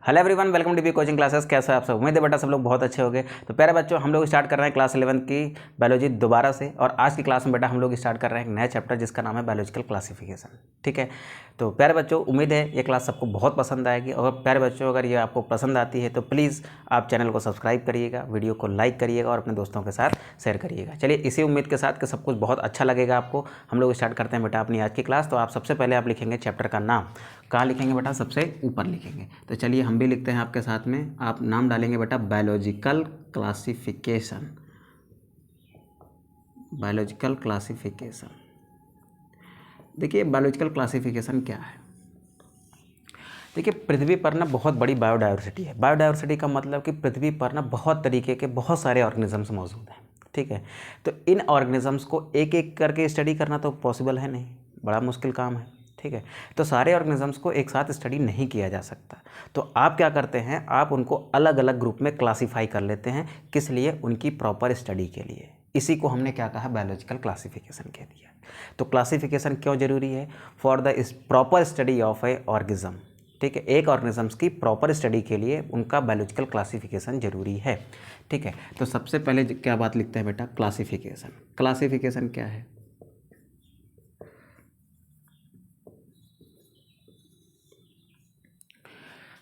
Hello everyone, welcome to B coaching classes. कैसे आप सब? उम्मीद है बेटा सब लोग बहुत अच्छे होंगे। तो प्यारे बच्चों, हम लोग स्टार्ट कर रहे हैं क्लास 11 की बायोलॉजी दोबारा से। और आज की क्लास में बेटा हम लोग स्टार्ट कर रहे हैं एक नया चैप्टर जिसका नाम है बायोलॉजिकल क्लासिफिकेशन। ठीक है, तो प्यारे बच्चों उम्मीद है ये क्लास सबको बहुत पसंद आएगी। और प्यारे बच्चों अगर ये आपको पसंद आती है तो प्लीज़ आप चैनल को सब्सक्राइब करिएगा, वीडियो को लाइक करिएगा और अपने दोस्तों के साथ शेयर करिएगा। चलिए इसी उम्मीद के साथ कि सब कुछ बहुत अच्छा लगेगा आपको, हम लोग स्टार्ट करते हैं बेटा अपनी आज की क्लास। तो आप सबसे पहले आप लिखेंगे चैप्टर का नाम। कहाँ लिखेंगे बेटा? सबसे ऊपर लिखेंगे। तो चलिए हम भी लिखते हैं आपके साथ में। आप नाम डालेंगे बेटा बायोलॉजिकल क्लासिफिकेशन। Biological classification. देखिए बायोलॉजिकल क्लासिफिकेशन क्या है। देखिए पृथ्वी पर ना बहुत बड़ी बायोडाइवर्सिटी है। बायोडाइवर्सिटी का मतलब कि पृथ्वी पर ना बहुत तरीके के बहुत सारे ऑर्गेनिजम्स मौजूद हैं। ठीक है, तो इन ऑर्गेनिजम्स को एक एक करके स्टडी करना तो पॉसिबल है नहीं, बड़ा मुश्किल काम है। ठीक है, तो सारे ऑर्गेनिजम्स को एक साथ स्टडी नहीं किया जा सकता। तो आप क्या करते हैं, आप उनको अलग अलग ग्रुप में क्लासीफाई कर लेते हैं। किस लिए? उनकी प्रॉपर स्टडी के लिए। इसी को हमने क्या कहा? बायोलॉजिकल क्लासिफिकेशन कह दिया। तो क्लासिफिकेशन क्यों जरूरी है? For the proper study of A organism. ठीक है, एक ऑर्गेनिजम्स की प्रॉपर स्टडी के लिए उनका बायोलॉजिकल क्लासिफिकेशन जरूरी है। ठीक है, तो सबसे पहले क्या बात लिखते हैं बेटा? क्लासिफिकेशन। क्लासिफिकेशन क्या है?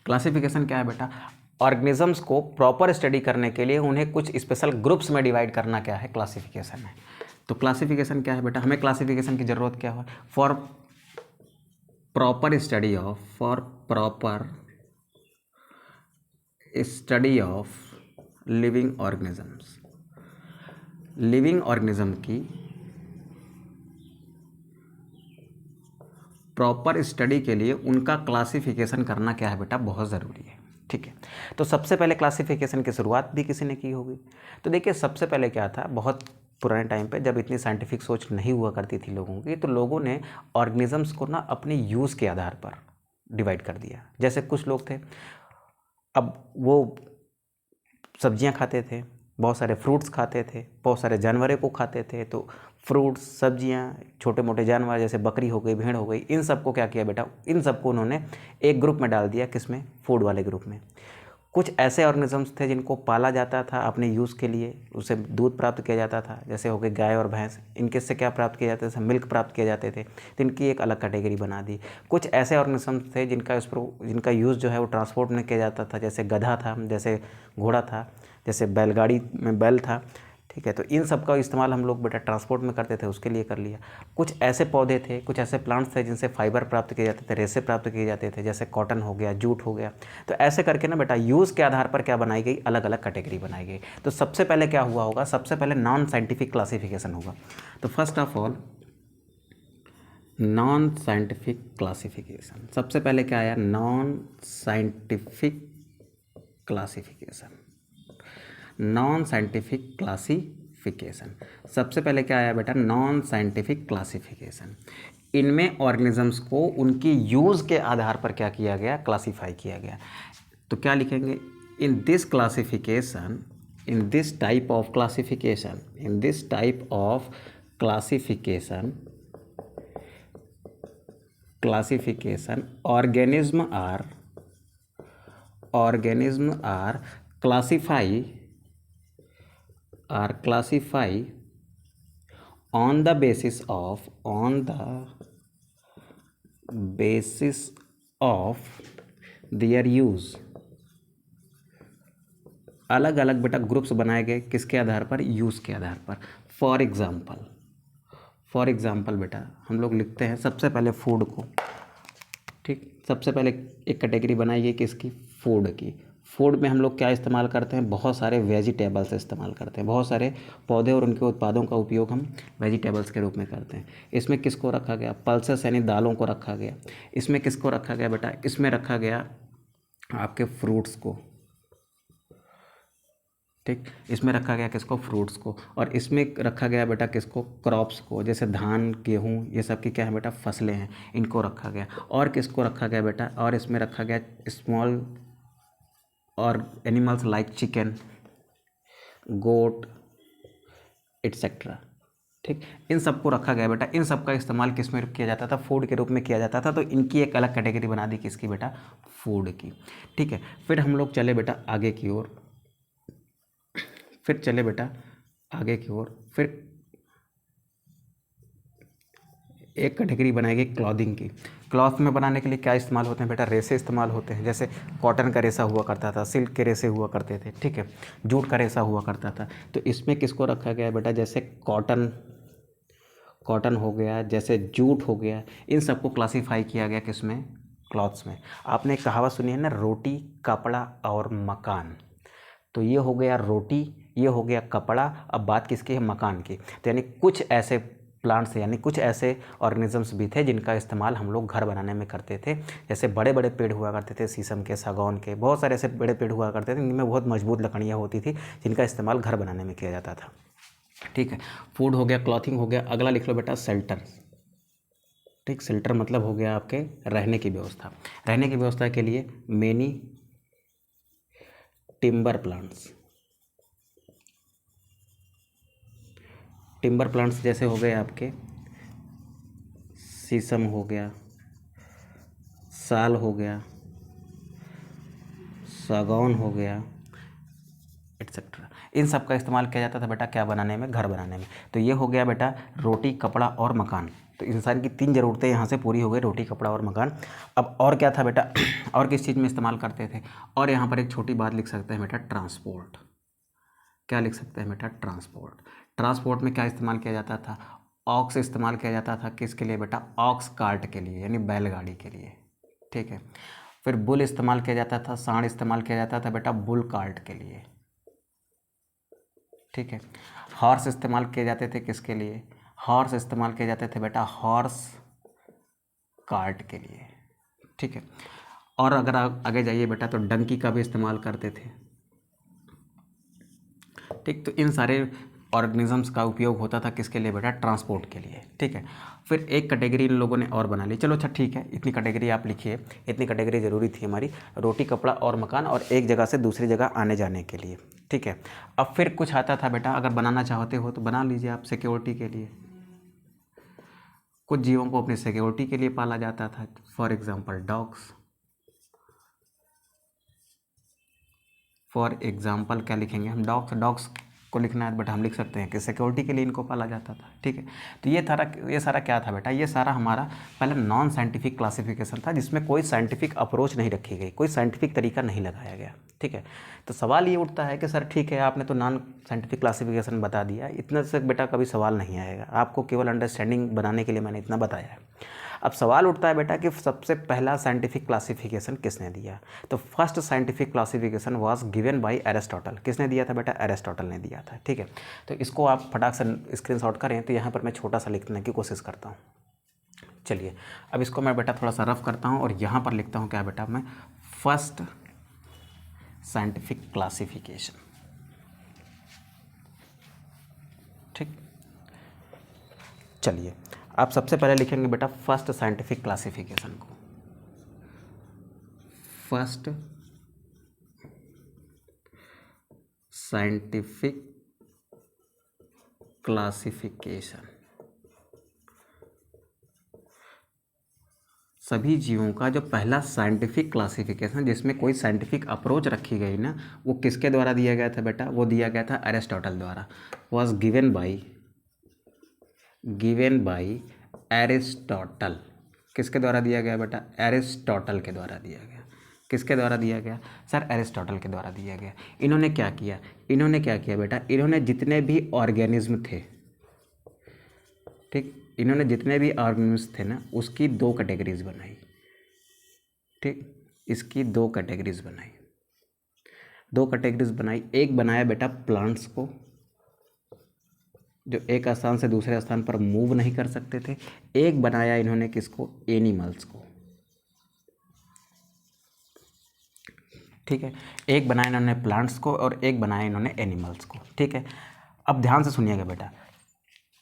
क्लासिफिकेशन क्या है बेटा? ऑर्गेनिजम्स को प्रॉपर स्टडी करने के लिए उन्हें कुछ स्पेशल ग्रुप्स में डिवाइड करना क्या है? क्लासिफिकेशन है। तो क्लासिफिकेशन क्या है बेटा? हमें क्लासिफिकेशन की जरूरत क्या है? For proper study of living organisms. Living organism की प्रॉपर स्टडी के लिए उनका क्लासिफिकेशन करना क्या है बेटा? बहुत ज़रूरी है। ठीक है, तो सबसे पहले क्लासिफिकेशन की शुरुआत भी किसी ने की होगी। तो देखिए सबसे पहले क्या था, बहुत पुराने टाइम पे जब इतनी साइंटिफिक सोच नहीं हुआ करती थी लोगों की, तो लोगों ने ऑर्गेनिजम्स को ना अपने यूज़ के आधार पर डिवाइड कर दिया। जैसे कुछ लोग थे, अब वो सब्जियां खाते थे, बहुत सारे फ्रूट्स खाते थे, बहुत सारे जानवरों को खाते थे। तो फ्रूट्स, सब्जियां, छोटे मोटे जानवर जैसे बकरी हो गई, भेड़ हो गई, इन सबको क्या किया बेटा? इन सबको उन्होंने एक ग्रुप में डाल दिया। किसमें? फूड वाले ग्रुप में। कुछ ऐसे ऑर्गेनिजम्स थे जिनको पाला जाता था अपने यूज़ के लिए, उसे दूध प्राप्त किया जाता था, जैसे हो गए गाय और भैंस। इनके से क्या प्राप्त किया जाता था? मिल्क प्राप्त किए जाते थे। तो इनकी एक अलग कैटेगरी बना दी। कुछ ऐसे ऑर्गेनिजम्स थे जिनका यूज़ जो है वो ट्रांसपोर्ट में किया जाता था, जैसे गधा था, जैसे घोड़ा था, जैसे बैलगाड़ी में बैल था। ठीक है, तो इन सब का इस्तेमाल हम लोग बेटा ट्रांसपोर्ट में करते थे, उसके लिए कर लिया। कुछ ऐसे पौधे थे, कुछ ऐसे प्लांट्स थे जिनसे फाइबर प्राप्त किए जाते थे, रेशे प्राप्त किए जाते थे, जैसे कॉटन हो गया, जूट हो गया। तो ऐसे करके ना बेटा यूज़ के आधार पर क्या बनाई गई? अलग अलग कैटेगरी बनाई गई। तो सबसे पहले क्या हुआ होगा? सबसे पहले नॉन साइंटिफिक क्लासिफिकेशन होगा। तो first of all non scientific classification. सबसे पहले क्या आया? Non scientific classification. Non scientific classification. सबसे पहले क्या आया बेटा? Non scientific classification. इनमें ऑर्गेनिजम्स को उनकी यूज़ के आधार पर क्या किया गया? क्लासिफाई किया गया। तो क्या लिखेंगे? In this classification, in this type of classification, in this type of classification, organism are classify on the basis of their use। अलग अलग बेटा ग्रुप्स बनाए गए, किसके आधार पर? यूज़ के आधार पर। फॉर एग्जाम्पल बेटा हम लोग लिखते हैं सबसे पहले फूड को। ठीक, सबसे पहले एक कैटेगरी बनाई गई किसकी? फूड की। फूड में हम लोग क्या इस्तेमाल करते हैं? बहुत सारे वेजिटेबल्स इस्तेमाल करते हैं। बहुत सारे पौधे और उनके उत्पादों का उपयोग हम वेजिटेबल्स के रूप में करते हैं। इसमें किसको रखा गया? पल्सेस यानी दालों को रखा गया। इसमें किसको रखा गया बेटा? इसमें रखा गया आपके फ्रूट्स को। ठीक, इसमें रखा गया किसको? फ्रूट्स को। और इसमें रखा गया बेटा किसको? क्रॉप्स को, जैसे धान, गेहूँ, ये सब की क्या है बेटा? फसलें हैं, इनको रखा गया। और किसको रखा गया बेटा? और इसमें रखा गया स्मॉल और एनिमल्स लाइक चिकन, गोट एट्सेट्रा। ठीक, इन सबको रखा गया बेटा। इन सब का इस्तेमाल किस में किया जाता था? फूड के रूप में किया जाता था। तो इनकी एक अलग कैटेगरी बना दी, किसकी बेटा? फूड की। ठीक है, फिर हम लोग चले बेटा आगे की ओर, फिर चले बेटा आगे की ओर, फिर एक कैटेगरी बनाएगी क्लॉथिंग की। क्लॉथ में बनाने के लिए क्या इस्तेमाल होते हैं बेटा? रेसे इस्तेमाल होते हैं। जैसे कॉटन का रेसा हुआ करता था, सिल्क के रेसे हुआ करते थे, ठीक है, जूट का रेसा हुआ करता था। तो इसमें किसको रखा गया बेटा? जैसे कॉटन, कॉटन हो गया, जैसे जूट हो गया, इन सबको क्लासीफाई किया गया किसमें? क्लॉथ्स में। आपने एक कहावत सुनी है ना, रोटी कपड़ा और मकान। तो ये हो गया रोटी, ये हो गया कपड़ा। अब बात किसकी है? मकान की। तो यानी कुछ ऐसे प्लांट्स, यानी कुछ ऐसे ऑर्गेनिजम्स भी थे जिनका इस्तेमाल हम लोग घर बनाने में करते थे। जैसे बड़े बड़े पेड़ हुआ करते थे, शीशम के, सागौन के, बहुत सारे ऐसे बड़े पेड़ हुआ करते थे जिनमें बहुत मजबूत लकड़ियाँ होती थी, जिनका इस्तेमाल घर बनाने में किया जाता था। ठीक है, फूड हो गया, क्लॉथिंग हो गया। अगला लिख लो बेटा शेल्टर। ठीक, शेल्टर मतलब हो गया आपके रहने की व्यवस्था। रहने की व्यवस्था के लिए many timber plants, timber plants जैसे हो गए आपके शीशम हो गया, साल हो गया, सागौन हो गया, एट्सेट्रा। इन सब का इस्तेमाल किया जाता था बेटा क्या बनाने में? घर बनाने में। तो ये हो गया बेटा रोटी कपड़ा और मकान। तो इंसान की 3 ज़रूरतें यहाँ से पूरी हो गई, रोटी कपड़ा और मकान। अब और क्या था बेटा? और किस चीज़ में इस्तेमाल करते थे? और यहाँ पर एक छोटी बात लिख सकते हैं बेटा, ट्रांसपोर्ट। क्या लिख सकते हैं बेटा? ट्रांसपोर्ट। ट्रांसपोर्ट में क्या इस्तेमाल किया जाता था? ऑक्स इस्तेमाल किया जाता था। किसके लिए बेटा? ऑक्स कार्ट के लिए, यानी बैलगाड़ी के लिए। ठीक है, फिर बुल इस्तेमाल किया जाता था, सांड इस्तेमाल किया जाता था बेटा बुल कार्ट के लिए। ठीक है, हॉर्स इस्तेमाल किए जाते थे किसके लिए? हॉर्स इस्तेमाल किए जाते थे बेटा हॉर्स कार्ट के लिए। ठीक है, और अगर आप आगे जाइए बेटा तो डंकी का भी इस्तेमाल करते थे। ठीक, तो इन सारे ऑर्गेनिजम्स का उपयोग होता था किसके लिए बेटा? ट्रांसपोर्ट के लिए। ठीक है, फिर एक कैटेगरी इन लोगों ने और बना ली। चलो अच्छा ठीक है, इतनी कैटेगरी आप लिखिए, इतनी कैटेगरी ज़रूरी थी हमारी, रोटी कपड़ा और मकान, और एक जगह से दूसरी जगह आने जाने के लिए। ठीक है, अब फिर कुछ आता था बेटा, अगर बनाना चाहते हो तो बना लीजिए आप, सिक्योरिटी के लिए। कुछ जीवों को अपनी सिक्योरिटी के लिए पाला जाता था, for example dogs. For example क्या लिखेंगे हम? डॉग्स। डॉग्स को लिखना है बट हम लिख सकते हैं कि सिक्योरिटी के लिए इनको पाला जाता था। ठीक है, तो ये सारा क्या था बेटा? ये सारा हमारा पहले नॉन साइंटिफिक क्लासिफिकेशन था, जिसमें कोई साइंटिफिक अप्रोच नहीं रखी गई, कोई साइंटिफिक तरीका नहीं लगाया गया। ठीक है, तो सवाल ये उठता है कि सर ठीक है, आपने तो नॉन साइंटिफिक क्लासिफिकेशन बता दिया, इतना से बेटा कभी सवाल नहीं आएगा, आपको केवल अंडरस्टैंडिंग बनाने के लिए मैंने इतना बताया है। अब सवाल उठता है बेटा कि सबसे पहला साइंटिफिक क्लासिफिकेशन किसने दिया? तो first scientific classification was given by Aristotle. किसने दिया था बेटा? एरिस्टोटल ने दिया था। ठीक है, तो इसको आप फटाक से स्क्रीनशॉट करें। तो यहाँ पर मैं छोटा सा लिखने की कोशिश करता हूँ। चलिए, अब इसको मैं बेटा थोड़ा सा रफ करता हूँ और यहाँ पर लिखता हूँ क्या बेटा? मैं फर्स्ट साइंटिफिक क्लासिफिकेशन। ठीक, चलिए आप सबसे पहले लिखेंगे बेटा फर्स्ट साइंटिफिक क्लासिफिकेशन को। First scientific classification. सभी जीवों का जो पहला साइंटिफिक क्लासिफिकेशन, जिसमें कोई साइंटिफिक अप्रोच रखी गई ना, वो किसके द्वारा दिया गया था बेटा? वो दिया गया था एरिस्टोटल द्वारा। Was given by Aristotle. किसके द्वारा दिया गया बेटा? एरिस्टोटल के द्वारा दिया गया। किसके द्वारा दिया गया सर? एरिस्टोटल के द्वारा दिया गया। इन्होंने क्या किया बेटा? इन्होंने जितने भी ऑर्गेनिज्म थे, ठीक, इन्होंने जितने भी ऑर्गेनिज्म थे ना, उसकी 2 कैटेगरीज बनाई। ठीक, इसकी 2 कैटेगरीज बनाई। 2 कैटेगरीज बनाई। एक बनाया बेटा प्लांट्स को, जो एक स्थान से दूसरे स्थान पर मूव नहीं कर सकते थे। एक बनाया इन्होंने किसको? एनिमल्स को। ठीक है, एक बनाया इन्होंने प्लांट्स को और एक बनाया इन्होंने एनिमल्स को। ठीक है, अब ध्यान से सुनिएगा बेटा,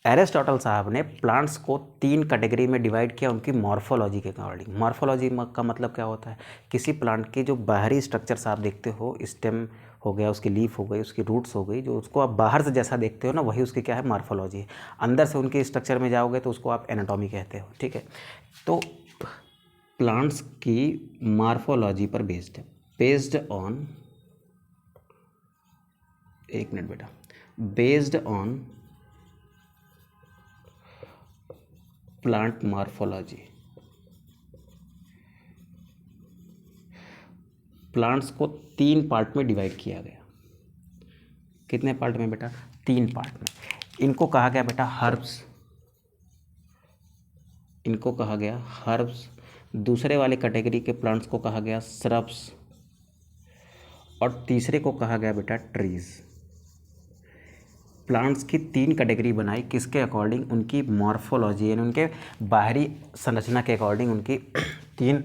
एरिस्टोटल साहब ने प्लांट्स को 3 कैटेगरी में डिवाइड किया उनकी मॉर्फोलॉजी के अकॉर्डिंग। मॉर्फोलॉजी का मतलब क्या होता है, किसी प्लांट के जो बाहरी स्ट्रक्चर्स आप देखते हो, स्टेम हो गया, उसकी लीफ हो गई, उसकी रूट्स हो गई, जो उसको आप बाहर से जैसा देखते हो ना, वही उसकी क्या है, मॉर्फोलॉजी है। अंदर से उनके स्ट्रक्चर में जाओगे तो उसको आप एनाटॉमी कहते हो, ठीक है। तो प्लांट्स की मॉर्फोलॉजी पर बेस्ड है, बेस्ड ऑन, एक मिनट बेटा, based on plant morphology, plants को 3 पार्ट में डिवाइड किया गया। कितने पार्ट में बेटा, 3 पार्ट में। इनको कहा गया बेटा हर्ब्स, इनको कहा गया हर्ब्स। दूसरे वाले कैटेगरी के प्लांट्स को कहा गया श्रब्स, और तीसरे को कहा गया बेटा ट्रीज। प्लांट्स की 3 कैटेगरी बनाई, किसके अकॉर्डिंग, उनकी मॉर्फोलॉजी यानी उनके बाहरी संरचना के अकॉर्डिंग उनकी 3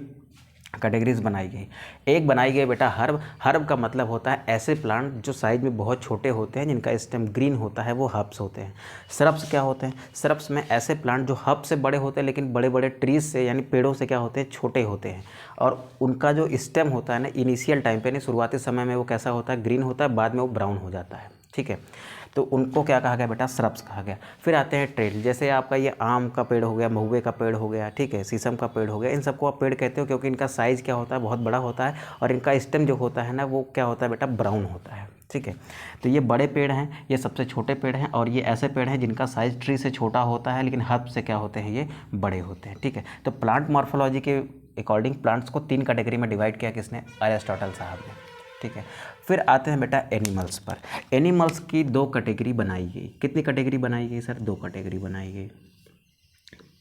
कैटेगरीज बनाई गई। एक बनाई गई बेटा हर्ब। हर्ब का मतलब होता है ऐसे प्लांट जो साइज में बहुत छोटे होते हैं, जिनका स्टेम ग्रीन होता है, वो हर्ब्स होते हैं। श्रब्स क्या होते हैं, श्रब्स में ऐसे प्लांट जो हर्ब से बड़े होते हैं लेकिन बड़े बड़े ट्रीज से यानी पेड़ों से क्या होते हैं, छोटे होते हैं, और उनका जो स्टेम होता है ना, इनिशियल टाइम पे यानी शुरुआती समय में वो कैसा होता है, ग्रीन होता है, बाद में वो ब्राउन हो जाता है, ठीक है। तो उनको क्या कहा गया बेटा, श्रब्स कहा गया। फिर आते हैं ट्रेल, जैसे आपका ये आम का पेड़ हो गया, महुए का पेड़ हो गया, ठीक है, शीशम का पेड़ हो गया, इन सबको आप पेड़ कहते हो क्योंकि इनका साइज़ क्या होता है, बहुत बड़ा होता है, और इनका स्टेम जो होता है ना, वो क्या होता है बेटा, ब्राउन होता है, ठीक है। तो ये बड़े पेड़ हैं, ये सबसे छोटे पेड़ हैं, और ये ऐसे पेड़ हैं जिनका साइज ट्री से छोटा होता है लेकिन हर्ब से क्या होते हैं, ये बड़े होते हैं, ठीक है। तो प्लांट मॉर्फोलॉजी के अकॉर्डिंग प्लांट्स को 3 कैटेगरी में डिवाइड किया किसने, अरिस्टोटल साहब ने, ठीक है। फिर आते हैं बेटा एनिमल्स पर। एनिमल्स की 2 कैटेगरी बनाई गई। कितनी कैटेगरी बनाई गई सर, 2 कैटेगरी बनाई गई,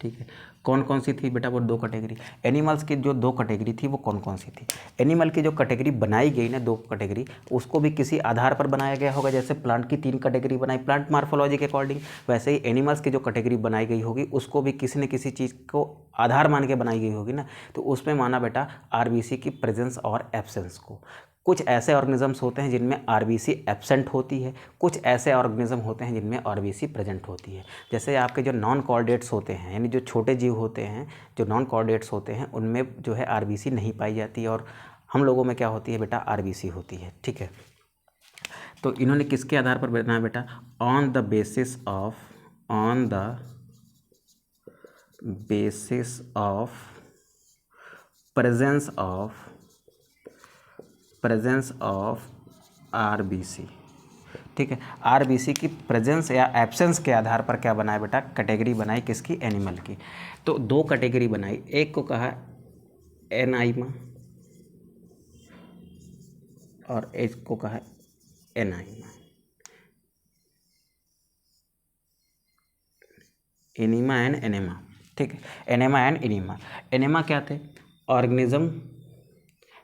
ठीक है। कौन कौन सी थी बेटा वो 2 कैटेगरी, एनिमल्स की जो 2 कैटेगरी थी वो कौन कौन सी थी। एनिमल की जो कैटेगरी बनाई गई ना 2 कैटेगरी, उसको भी किसी आधार पर बनाया गया होगा। जैसे प्लांट की 3 कैटेगरी बनाई प्लांट मॉर्फोलॉजी के अकॉर्डिंग, वैसे ही एनिमल्स की जो कैटेगरी बनाई गई होगी उसको भी किसी न किसी चीज़ को आधार मान के बनाई गई होगी ना। तो उसमें माना बेटा आरबीसी की प्रेजेंस और एब्सेंस को। कुछ ऐसे ऑर्गेनिजम्स होते हैं जिनमें आरबीसी एब्सेंट होती है, कुछ ऐसे ऑर्गेनिज्म होते हैं जिनमें आरबीसी प्रेजेंट होती है। जैसे आपके जो नॉन कॉर्डेट्स होते हैं, यानी जो छोटे जीव होते हैं, जो नॉन कॉर्डेट्स होते हैं, उनमें जो है आरबीसी नहीं पाई जाती, और हम लोगों में क्या होती है बेटा, आरबीसी होती है, ठीक है। तो इन्होंने किसके आधार पर बनाया बेटा, on the basis of presence of RBC, ठीक है। आरबीसी की प्रेजेंस या एब्सेंस के आधार पर क्या बनाया बेटा, कैटेगरी बनाई किसकी, एनिमल की। तो 2 कैटेगरी बनाई, एक को कहा एनाइमा और एक को कहा एनाइमा, एनीमा एंड एनेमा, ठीक है। Enema and enema. एनेमा क्या थे, ऑर्गेनिज्म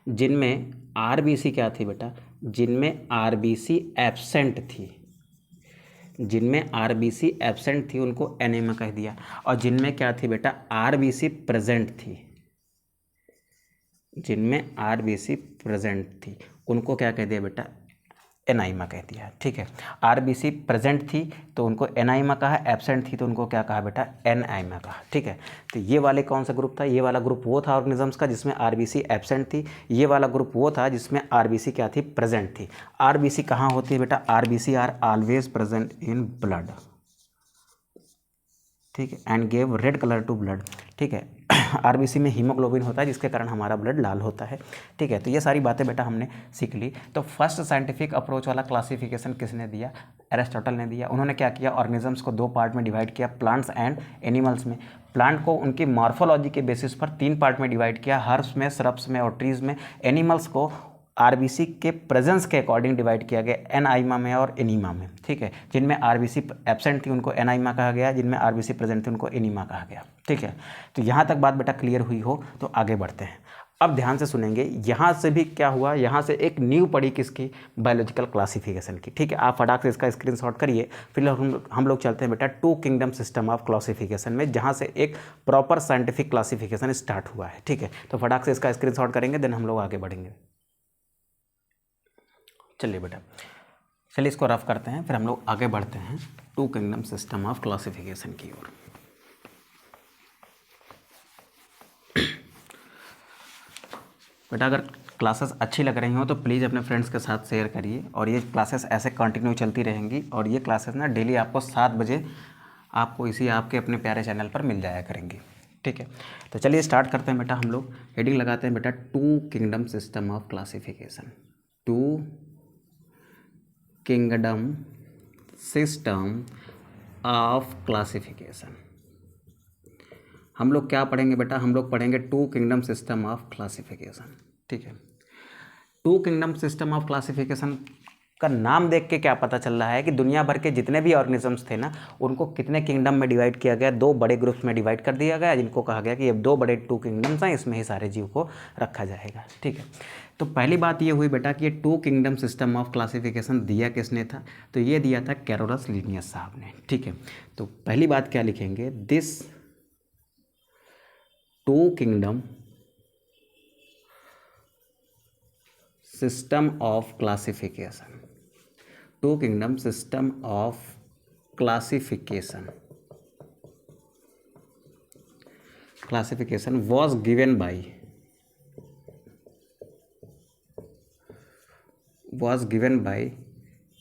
जिनमें आरबीसी क्या थी बेटा, जिनमें आरबीसी एब्सेंट थी, जिनमें आरबीसी एब्सेंट थी उनको एनेमा कह दिया, और जिनमें क्या थी बेटा, आरबीसी प्रेजेंट थी, जिनमें आरबीसी प्रेजेंट थी उनको क्या कह दिया बेटा, एनाइमा कह दिया, ठीक है। आरबीसी प्रेजेंट थी तो उनको एनाइमा कहा, एब्सेंट थी तो उनको क्या कहा बेटा, एनाइमा कहा, ठीक है। तो ये वाले कौन सा ग्रुप था, ये वाला ग्रुप वो था ऑर्गेनिजम्स का जिसमें आरबीसी एब्सेंट थी, ये वाला ग्रुप वो था जिसमें आरबीसी क्या थी, प्रेजेंट थी। आरबीसी कहाँ होती है बेटा, RBC are always present in blood, ठीक है, and gave red colour to blood, ठीक है। आरबीसी में हीमोग्लोबिन होता है जिसके कारण हमारा ब्लड लाल होता है, ठीक है। तो ये सारी बातें बेटा हमने सीख ली। तो फर्स्ट साइंटिफिक अप्रोच वाला क्लासिफिकेशन किसने दिया, एरिस्टोटल ने दिया। उन्होंने क्या किया, ऑर्गेनिजम्स को 2 पार्ट में डिवाइड किया, प्लांट्स एंड एनिमल्स में। प्लांट को उनकी मॉर्फोलॉजी के बेसिस पर 3 पार्ट में डिवाइड किया, हर्ब्स में, श्रब्स में और ट्रीज में। एनिमल्स को आरबीसी के प्रेजेंस के अकॉर्डिंग डिवाइड किया गया, एनाइमा में और एनीमा में, ठीक है। जिनमें आरबीसी एब्सेंट थी उनको एनाइमा कहा गया, जिनमें आरबीसी प्रेजेंट थी उनको एनीमा कहा गया, ठीक है। तो यहाँ तक बात बेटा क्लियर हुई हो तो आगे बढ़ते हैं। अब ध्यान से सुनेंगे, यहाँ से भी क्या हुआ, यहाँ से एक न्यू पड़ी किसकी, बायोलॉजिकल क्लासिफिकेशन की, ठीक है। आप फटाक से इसका स्क्रीनशॉट करिए। फिलहाल हम लोग चलते हैं बेटा 2 किंगडम सिस्टम ऑफ क्लासिफिकेशन में, जहाँ से एक प्रॉपर साइंटिफिक क्लासिफिकेशन स्टार्ट हुआ है, ठीक है। तो फटाक से इसका स्क्रीनशॉट करेंगे, देन हम लोग आगे बढ़ेंगे। चलिए बेटा चलिए इसको रफ करते हैं, फिर हम लोग आगे बढ़ते हैं two kingdom system of classification की ओर। बेटा अगर क्लासेस अच्छी लग रही हो तो प्लीज़ अपने फ्रेंड्स के साथ शेयर करिए, और ये क्लासेस ऐसे कंटिन्यू चलती रहेंगी, और ये क्लासेस ना डेली आपको 7 बजे आपको इसी आपके अपने प्यारे चैनल पर मिल जाया करेंगी। ठीक है, तो चलिए स्टार्ट करते हैं बेटा। हम लोग हेडिंग लगाते हैं बेटा, two kingdom system of classification. Two kingdom system of classification. हम लोग क्या पढ़ेंगे बेटा? हम लोग पढ़ेंगे two kingdom system of classification. ठीक है, two kingdom system of classification का नाम देख के क्या पता चल रहा है कि दुनिया भर के जितने भी ऑर्गेनिजम्स थे ना, उनको कितने किंगडम में डिवाइड किया गया, दो बड़े ग्रुप्स में डिवाइड कर दिया गया, जिनको कहा गया कि ये दो बड़े टू किंगडम्स हैं, इसमें ही सारे जीव को रखा जाएगा। ठीक है, तो पहली बात ये हुई बेटा कि ये two kingdom system of classification दिया किसने था? तो ये दिया था कैरोलस लिनियस साहब ने। ठीक है, तो पहली बात क्या लिखेंगे? This two kingdom system of classification, two kingdom system of classification was given by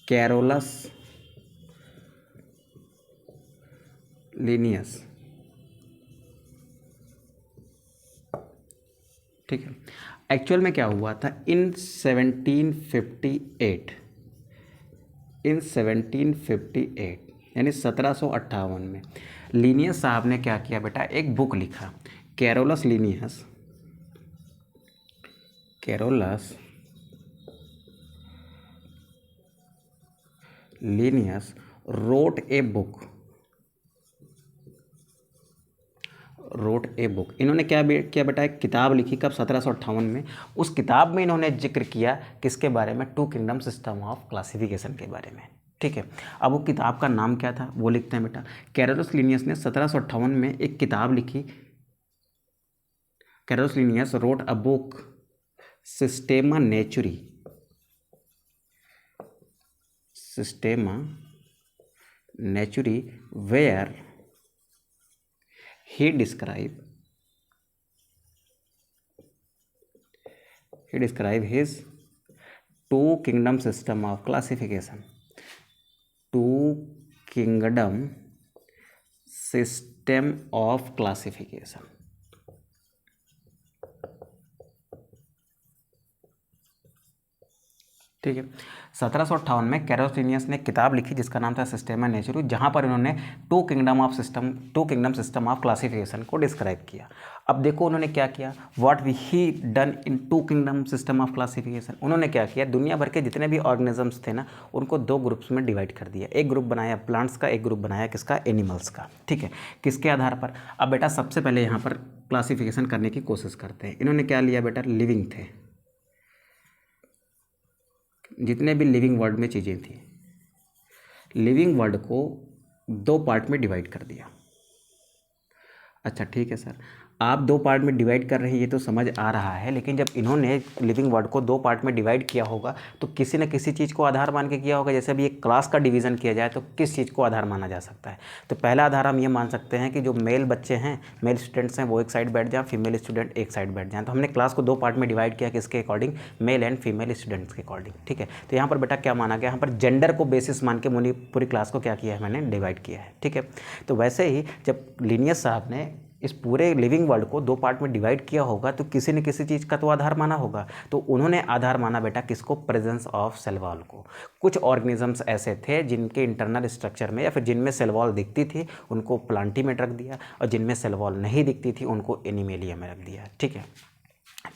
Carolus Linnaeus। ठीक है, एक्चुअल में क्या हुआ था? इन 1758 यानी 1758 में लीनियस साहब ने क्या किया बेटा? एक बुक लिखा, Carolus Linnaeus wrote a book. इन्होंने क्या किया बेटा? एक किताब लिखी। कब? 1758 में। उस किताब में इन्होंने जिक्र किया किसके बारे में? Two kingdom system of classification के बारे में। ठीक है, अब वो किताब का नाम क्या था वो लिखते हैं बेटा। कैरोलस लिनियस ने 1758 में एक किताब लिखी। Carolus Linnaeus wrote a book Systema Naturae where he describe his two kingdom system of classification, two kingdom system of classification। ठीक है, 1758 में कैरोलस लिनियस ने किताब लिखी जिसका नाम था सिस्टेमा नेचुरी, जहाँ पर इन्होंने two kingdom system of classification को डिस्क्राइब किया। अब देखो उन्होंने क्या किया, what he done in two kingdom system of classification. उन्होंने क्या किया? दुनिया भर के जितने भी ऑर्गेनिजम्स थे ना, उनको दो ग्रुप्स में डिवाइड कर दिया। एक ग्रुप बनाया प्लांट्स का, एक ग्रुप बनाया किसका? एनिमल्स का। ठीक है, किसके आधार पर? अब बेटा सबसे पहले यहाँ पर क्लासिफिकेशन करने की कोशिश करते हैं। इन्होंने क्या लिया बेटा? लिविंग थे, जितने भी लिविंग वर्ल्ड में चीज़ें थी, लिविंग वर्ल्ड को दो पार्ट में डिवाइड कर दिया। अच्छा ठीक है सर, आप दो पार्ट में डिवाइड कर रहे हैं ये तो समझ आ रहा है, लेकिन जब इन्होंने लिविंग वर्ल्ड को दो पार्ट में डिवाइड किया होगा तो किसी न किसी चीज़ को आधार मान के किया होगा। जैसे अभी एक क्लास का डिवीज़न किया जाए तो किस चीज़ को आधार माना जा सकता है? तो पहला आधार हम ये मान सकते हैं कि जो मेल बच्चे हैं, मेल स्टूडेंट्स हैं, वो एक साइड बैठ जाएँ, फीमेल स्टूडेंट एक साइड बैठ जाएँ। तो हमने क्लास को दो पार्ट में डिवाइड किया किसके according? Male and female students के अकॉर्डिंग। ठीक है, तो यहाँ पर बेटा क्या माना गया? यहाँ पर जेंडर को बेसिस मान के पूरी क्लास को क्या किया है? मैंने डिवाइड किया है। ठीक है, तो वैसे ही जब लिनियस साहब ने इस पूरे लिविंग वर्ल्ड को दो पार्ट में डिवाइड किया होगा तो किसी न किसी चीज़ का तो आधार माना होगा। तो उन्होंने आधार माना बेटा किसको? प्रेजेंस ऑफ सेल वॉल को। कुछ ऑर्गेनिजम्स ऐसे थे जिनके इंटरनल स्ट्रक्चर में या फिर जिनमें सेल वॉल दिखती थी उनको प्लांटी में रख दिया, और जिनमें सेल वॉल नहीं दिखती थी उनको एनिमेलिया में रख दिया। ठीक है,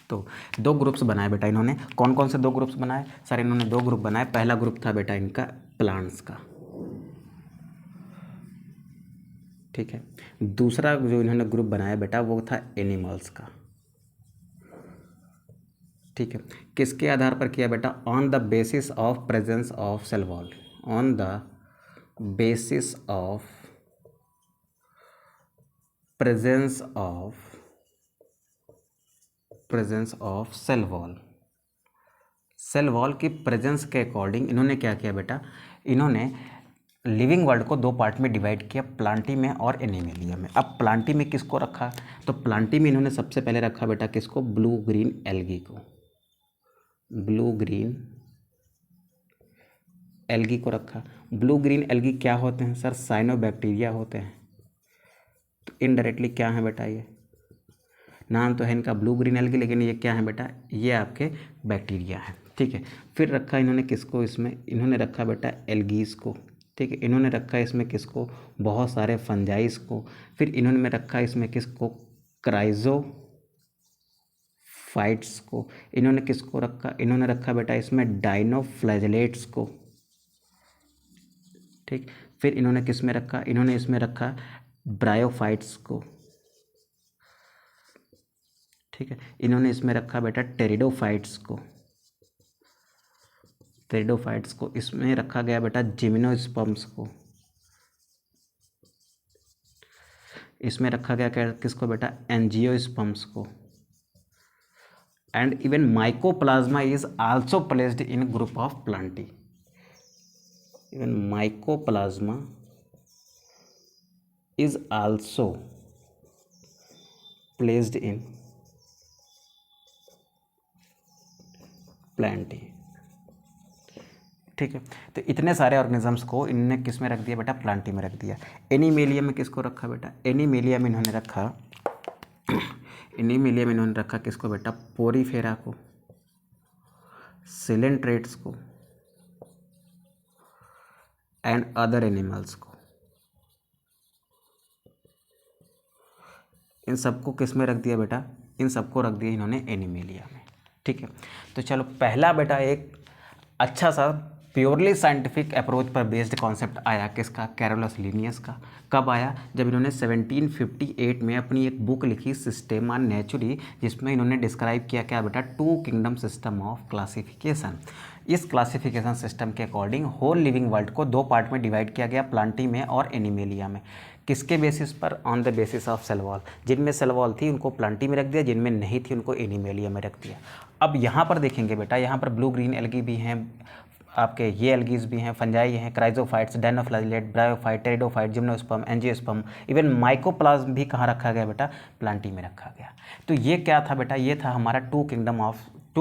तो दो ग्रुप्स बनाए बेटा इन्होंने। कौन कौन से दो ग्रुप्स बनाए? सर इन्होंने दो ग्रुप बनाए। पहला ग्रुप था बेटा इनका प्लांट्स का। ठीक है, दूसरा जो इन्होंने ग्रुप बनाया बेटा वो था एनिमल्स का। ठीक है, किसके आधार पर किया बेटा? On the basis of presence of cell wall. On the basis of presence of cell wall. Cell wall की प्रेजेंस के अकॉर्डिंग इन्होंने क्या किया बेटा, इन्होंने लिविंग वर्ल्ड को दो पार्ट में डिवाइड किया, प्लांटी में और एनिमेलिया में। अब प्लांटी में किसको रखा, तो प्लांटी में इन्होंने सबसे पहले रखा बेटा किसको, ब्लू ग्रीन एल्गी को, ब्लू ग्रीन एल्गी को रखा। ब्लू ग्रीन एल्गी क्या होते हैं सर, साइनोबैक्टीरिया होते हैं। तो इनडायरेक्टली क्या है बेटा, ये नाम तो है इनका ब्लू ग्रीन एल्गी, लेकिन ये क्या है बेटा, ये आपके बैक्टीरिया है, ठीक है। फिर रखा इन्होंने किसको, इसमें इन्होंने रखा बेटा एल्गीज को, ठीक है। इन्होंने रखा इसमें किसको, बहुत सारे फंजाइस को। फिर इन्होंने में रखा इसमें किसको, क्राइजोफाइट्स को। इन्होंने किसको रखा, इन्होंने रखा बेटा इसमें डाइनोफ्लैजेलेट्स को, ठीक। फिर इन्होंने किस में रखा, इन्होंने इसमें रखा ब्रायोफाइट्स को, ठीक है। इन्होंने इसमें रखा बेटा टेरिडोफाइट्स को, टेरिडोफाइट्स को। इसमें रखा गया बेटा जिम्नोस्पर्म्स को। इसमें रखा गया क्या, किसको बेटा, एंजियोस्पर्म्स को। And even mycoplasma is also placed in group of Plantae. Even mycoplasma is also placed in Plantae, ठीक है। तो इतने सारे ऑर्गेनिजम्स को इन्होंने किस में रख दिया बेटा, प्लांटी में रख दिया। एनीमेलिया में किसको रखा बेटा, एनीमेलिया में इन्होंने रखा, एनीमेलिया में इन्होंने रखा किसको बेटा, पोरीफेरा को, सिलेंट्रेट्स को एंड अदर एनिमल्स को। इन सबको किस में रख दिया बेटा, इन सबको रख दिया इन्होंने एनीमेलिया में, ठीक है। तो चलो पहला बेटा एक अच्छा सा प्योरली साइंटिफिक अप्रोच पर बेस्ड कॉन्सेप्ट आया किसका, कैरोलस लिनियस का। कब आया, जब इन्होंने 1758 में अपनी एक बुक लिखी सिस्टेमा नेचुरी, जिसमें इन्होंने डिस्क्राइब किया क्या बेटा, 2 किंगडम सिस्टम ऑफ क्लासिफिकेशन। इस क्लासिफिकेशन सिस्टम के अकॉर्डिंग होल लिविंग वर्ल्ड को 2 पार्ट में डिवाइड किया गया, प्लांटी में और एनीमेलिया में। किसके बेसिस पर, on the basis of cell wall. जिनमें सेल वॉल थी उनको प्लांटी में रख दिया, जिनमें नहीं थी उनको एनीमेलिया में रख दिया। अब यहाँ पर देखेंगे बेटा, यहाँ पर ब्लू ग्रीन एल्गी भी हैं, आपके ये एल्गीज भी हैं, फंजाई हैं, chrysophytes, dinoflagellate, bryophyte, pteridophyte, gymnosperm, angiosperm, even mycoplasm भी कहाँ रखा गया बेटा, प्लांटी में रखा गया। तो ये क्या था बेटा, ये था हमारा two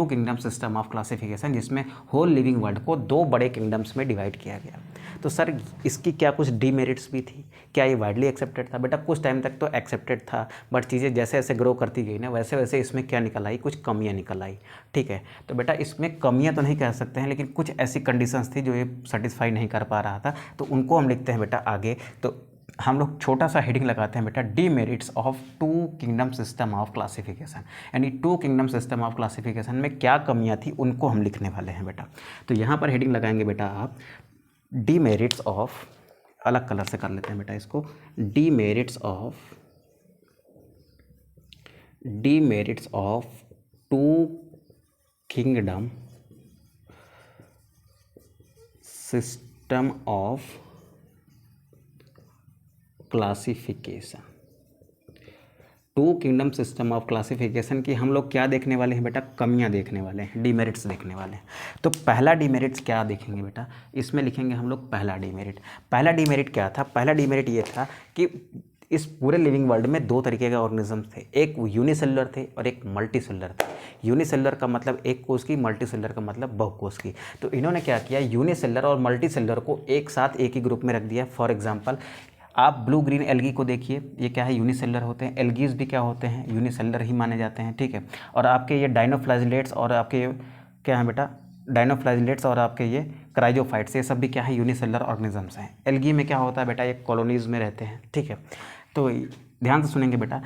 kingdom system of classification, जिसमें होल लिविंग वर्ल्ड को 2 बड़े किंगडम्स में डिवाइड किया गया। तो सर इसकी क्या कुछ डीमेरिट्स भी थी, क्या ये वाइडली एक्सेप्टेड था बेटा, कुछ टाइम तक तो एक्सेप्टेड था, बट चीज़ें जैसे जैसे ग्रो करती गई ना, वैसे वैसे इसमें क्या निकल आई, कुछ कमियां निकल आई, ठीक है। तो बेटा इसमें कमियां तो नहीं कह सकते हैं, लेकिन कुछ ऐसी कंडीशंस थी जो ये सेटिस्फाई नहीं कर पा रहा था, तो उनको हम लिखते हैं बेटा आगे। तो हम लोग छोटा सा हेडिंग लगाते हैं बेटा, demerits of 2 kingdom system of classification, यानी 2 किंगडम सिस्टम ऑफ क्लासिफिकेशन में क्या कमियां थी उनको हम लिखने वाले हैं बेटा। तो यहाँ पर हेडिंग लगाएंगे बेटा आप, डीमेरिट्स ऑफ, अलग कलर से कर लेते हैं बेटा इसको, demerits of 2 kingdom system of classification. 2 kingdom system of classification की हम लोग क्या देखने वाले हैं बेटा, कमियां देखने वाले हैं, डीमेरिट्स देखने वाले हैं। तो पहला डीमेरिट्स क्या देखेंगे बेटा, इसमें लिखेंगे हम लोग पहला डीमेरिट। पहला डीमेरिट क्या था, पहला डीमेरिट ये था कि इस पूरे लिविंग वर्ल्ड में 2 तरीके के ऑर्गेनिजम्स थे, एक यूनिसेलुलर थे और एक मल्टीसेलुलर थे। यूनिसेलुलर का मतलब एक कोष की, मल्टीसेलुलर का मतलब बहुकोष की। तो इन्होंने क्या किया, यूनिसेलुलर और मल्टीसेलुलर को एक साथ एक ही ग्रुप में रख दिया। फॉर एग्जाम्पल आप ब्लू ग्रीन एल्गी को देखिए, ये क्या है, यूनिसेलुलर होते हैं। एल्गीज भी क्या होते हैं, यूनिसेलुलर ही माने जाते हैं, ठीक है। और आपके ये डाइनोफ्लैजेलेट्स और आपके क्या है बेटा, डाइनोफ्लैजेलेट्स और आपके ये क्राइजोफाइट्स, ये सब भी क्या है, यूनिसेलुलर ऑर्गेनिजम्स हैं। एल्गी में क्या होता है बेटा, ये कॉलोनीज में रहते हैं, ठीक है। तो ध्यान से सुनेंगे बेटा,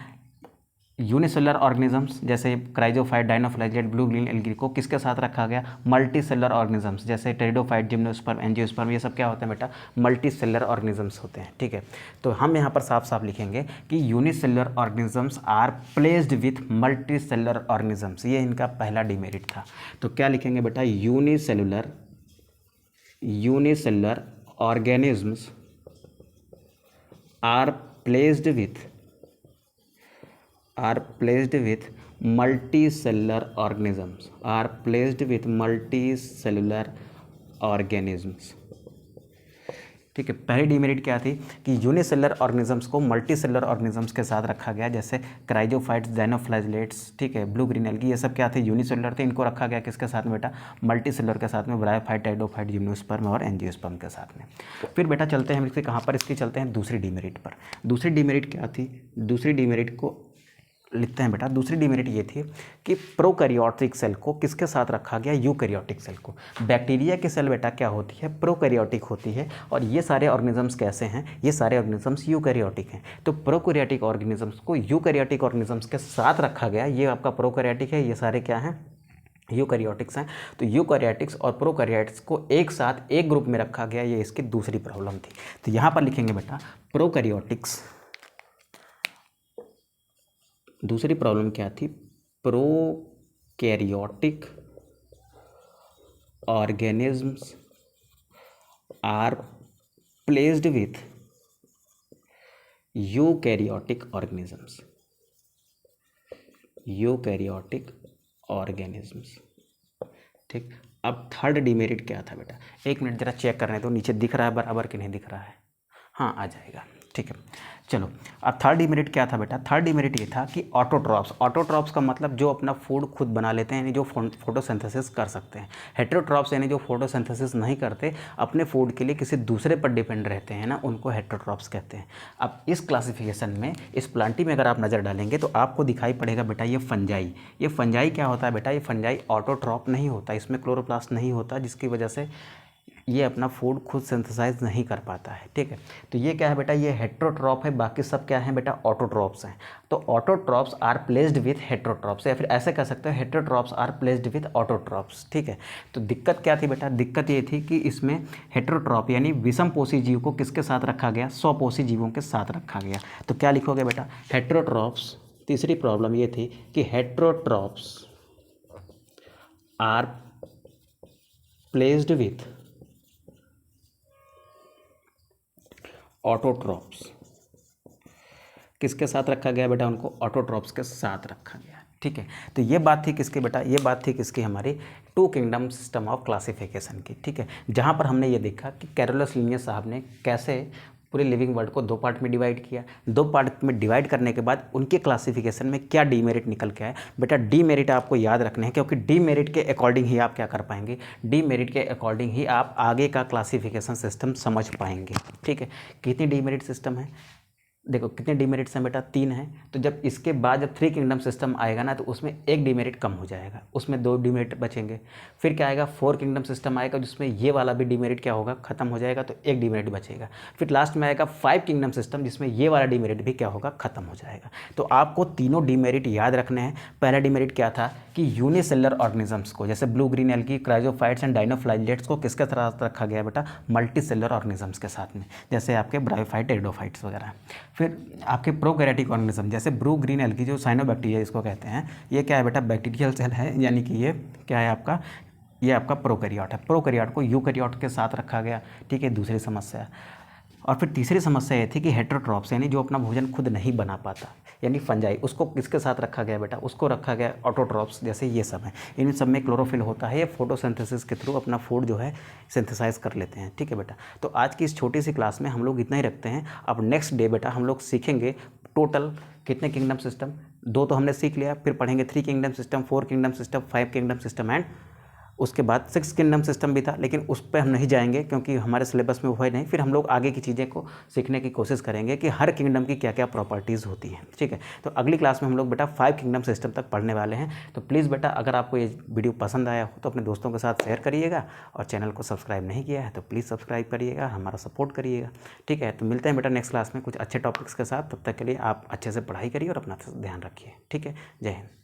यूनिसेलुलर ऑर्गेनिजम्स जैसे क्राइजोफाइट, डाइनोफ्लैजेलेट, ब्लू ग्रीन एल्गी को किसके साथ रखा गया, मल्टीसेलुलर ऑर्गेनिजम्स जैसे टेरिडोफाइट, जिम्नोस्पर्म, एंजियोस्पर्म, ये सब क्या होते हैं बेटा, मल्टीसेलुलर ऑर्गेनिजम्स होते हैं, ठीक है। तो हम यहाँ पर साफ साफ लिखेंगे कि unicellular organisms are placed with multicellular organisms, ये इनका पहला डिमेरिट था। तो क्या लिखेंगे बेटा, unicellular organisms are placed with multicellular organisms are placed with multicellular organisms. ठीक है, पहली डिमेरिट क्या थी कि यूनिसेलुलर ऑर्गेनिजम्स को मल्टी सेलुलर ऑर्गेनिजम्स के साथ रखा गया, जैसे क्राइजोफाइट्स, डायनोफ्लैजिलेट्स, ठीक है, ब्लू ग्रीन एल्गी, ये सब क्या थे, यूनिसेलुलर थे। इनको रखा गया किसके साथ में बेटा, मल्टी सेलुलर के साथ में, ब्रायोफाइट, टाइडोफाइट, जिम्नोस्पर्म और एंजियोस्पर्म के साथ में। फिर बेटा चलते हैं हम इसके कहाँ पर, इसकी चलते हैं दूसरी डिमेरिट पर। दूसरी डिमेरिट क्या थी, दूसरी डिमेरिट को लिखते हैं बेटा। दूसरी डिमेरिट ये थी कि प्रोकैरियोटिक सेल को किसके साथ रखा गया, यूकैरियोटिक सेल को। बैक्टीरिया की सेल बेटा क्या होती है, प्रोकैरियोटिक होती है, और ये सारे ऑर्गेनिजम्स कैसे हैं, ये सारे ऑर्गेनिजम्स यूकैरियोटिक हैं। तो प्रोकैरियोटिक ऑर्गेनिजम्स को यूकैरियोटिक ऑर्गेनिजम्स के साथ रखा गया। ये आपका प्रोकैरियोटिक है, ये सारे क्या हैं, यूकैरियोटिक्स हैं। तो यूकैरियोटिक्स और प्रोकैरियोटिक्स को एक साथ एक ग्रुप में रखा गया, ये इसकी दूसरी प्रॉब्लम थी। तो यहाँ पर लिखेंगे बेटा प्रोकैरियोटिक्स, दूसरी प्रॉब्लम क्या थी, prokaryotic organisms are placed with eukaryotic organisms, eukaryotic organisms. ठीक, अब थर्ड डिमेरिट क्या था बेटा, एक मिनट जरा चेक करने दो, नीचे दिख रहा है बराबर कि नहीं दिख रहा है, हाँ आ जाएगा, ठीक है। चलो अब थर्ड डिमेरिट क्या था बेटा, थर्ड डिमेरिट ये था कि ऑटोट्रॉप्स, ऑटोट्रॉप्स का मतलब जो अपना फूड खुद बना लेते हैं, यानी जो फोटोसिंथेसिस कर सकते हैं। हेटेरोट्रॉप्स यानी जो फोटोसिंथेसिस नहीं करते, अपने फूड के लिए किसी दूसरे पर डिपेंड रहते हैं ना, उनको हेटेरोट्रॉप्स कहते हैं। अब इस क्लासिफिकेशन में, इस प्लांटी में अगर आप नज़र डालेंगे तो आपको दिखाई पड़ेगा बेटा ये फंजाई। ये फंजाई क्या होता है बेटा, ये फंजाई ऑटोट्रॉप नहीं होता, इसमें क्लोरोप्लास्ट नहीं होता, जिसकी वजह से ये अपना फूड खुद सिंथेसाइज नहीं कर पाता है। ठीक है, तो ये क्या है बेटा, ये हेटेरोट्रॉप है, बाकी सब क्या है बेटा, ऑटोट्रॉप्स हैं। तो autotrophs are placed with heterotrophs, या फिर ऐसे कह सकते हो heterotrophs are placed with autotrophs. ठीक है, तो दिक्कत क्या थी बेटा, दिक्कत ये थी कि इसमें हेटेरोट्रॉप यानी विषमपोषी जीव को किसके साथ रखा गया, स्वपोषी जीवों के साथ रखा गया। तो क्या लिखोगे बेटा, हेटेरोट्रॉप्स। तीसरी प्रॉब्लम ये थी कि heterotrophs are placed with autotrophs, किसके साथ रखा गया बेटा, उनको ऑटोट्रॉप्स के साथ रखा गया। ठीक है, तो ये बात थी किसकी बेटा, ये बात थी किसकी, हमारी two kingdom system of classification की। ठीक है, जहाँ पर हमने ये देखा कि कैरोलस लिनियस साहब ने कैसे पूरे लिविंग वर्ल्ड को दो पार्ट में डिवाइड किया। दो पार्ट में डिवाइड करने के बाद उनके क्लासिफिकेशन में क्या डीमेरिट निकल के आए बेटा, डीमेरिट आपको याद रखने हैं, क्योंकि डीमेरिट के अकॉर्डिंग ही आप क्या कर पाएंगे, डीमेरिट के अकॉर्डिंग ही आप आगे का क्लासिफिकेशन सिस्टम समझ पाएंगे। ठीक है, कितनी डीमेरिट सिस्टम है, देखो कितने डिमेरिट्स हैं बेटा, 3 हैं। तो जब इसके बाद जब 3 किंगडम सिस्टम आएगा ना, तो उसमें एक डिमेरिट कम हो जाएगा, उसमें 2 डिमेरिट बचेंगे। फिर क्या आएगा, 4 किंगडम सिस्टम आएगा, जिसमें ये वाला भी डिमेरिट क्या होगा, खत्म हो जाएगा, तो एक डिमेरिट बचेगा। फिर लास्ट में आएगा 5 किंगडम सिस्टम, जिसमें ये वाला डिमेरिट भी क्या होगा, खत्म हो जाएगा। तो आपको तीनों डिमेरिट याद रखने हैं। पहला डिमेरिट क्या था कि यूनिसेलुलर ऑर्गेनिजम्स को, जैसे blue green algae, chrysophytes and डायनोफ्लाइजिलेट्स को किसके साथ रखा गया बेटा, मल्टी सेलुलर ऑर्गेनिजम्स के साथ में, जैसे आपके ब्रायोफाइट, टेरिडोफाइट्स वगैरह। फिर आपके प्रोकैरियोटिक ऑर्गेनिज्म, जैसे ब्लू ग्रीन एल्गी जो साइनोबैक्टीरिया इसको कहते हैं, ये क्या है बेटा, बैक्टीरियल सेल है, यानी कि ये क्या है आपका, ये आपका प्रोकैरियोट है। प्रोकैरियोट को यूकैरियोट के साथ रखा गया। ठीक है, दूसरी समस्या। और फिर तीसरी समस्या ये थी कि हेटेरोट्रॉप्स यानी जो अपना भोजन खुद नहीं बना पाता, यानी फंजाई, उसको किसके साथ रखा गया बेटा, उसको रखा गया ऑटोट्रॉप्स, जैसे ये सब है। इन सब में क्लोरोफिल होता है, ये फोटोसिंथेसिस के थ्रू अपना फूड जो है सिंथेसाइज कर लेते हैं। ठीक है बेटा, तो आज की इस छोटी सी क्लास में हम लोग इतना ही रखते हैं। अब नेक्स्ट डे बेटा हम लोग सीखेंगे टोटल कितने किंगडम सिस्टम, 2 तो हमने सीख लिया, फिर पढ़ेंगे 3 kingdom system, 4 kingdom system, 5 kingdom system and उसके बाद 6 किंगडम सिस्टम भी था, लेकिन उस पर हम नहीं जाएंगे क्योंकि हमारे सिलेबस में वो है नहीं। फिर हम लोग आगे की चीज़ें को सीखने की कोशिश करेंगे कि हर किंगडम की क्या क्या प्रॉपर्टीज़ होती हैं। ठीक है, तो अगली क्लास में हम लोग बेटा 5 किंगडम सिस्टम तक पढ़ने वाले हैं। तो प्लीज़ बेटा अगर आपको ये वीडियो पसंद आया हो तो अपने दोस्तों के साथ शेयर करिएगा, और चैनल को सब्सक्राइब नहीं किया है तो प्लीज़ सब्सक्राइब करिएगा, हमारा सपोर्ट करिएगा। ठीक है, तो मिलते हैं बेटा नेक्स्ट क्लास में कुछ अच्छे टॉपिक्स के साथ। तब तक के लिए आप अच्छे से पढ़ाई करिए और अपना ध्यान रखिए। ठीक है, जय हिंद।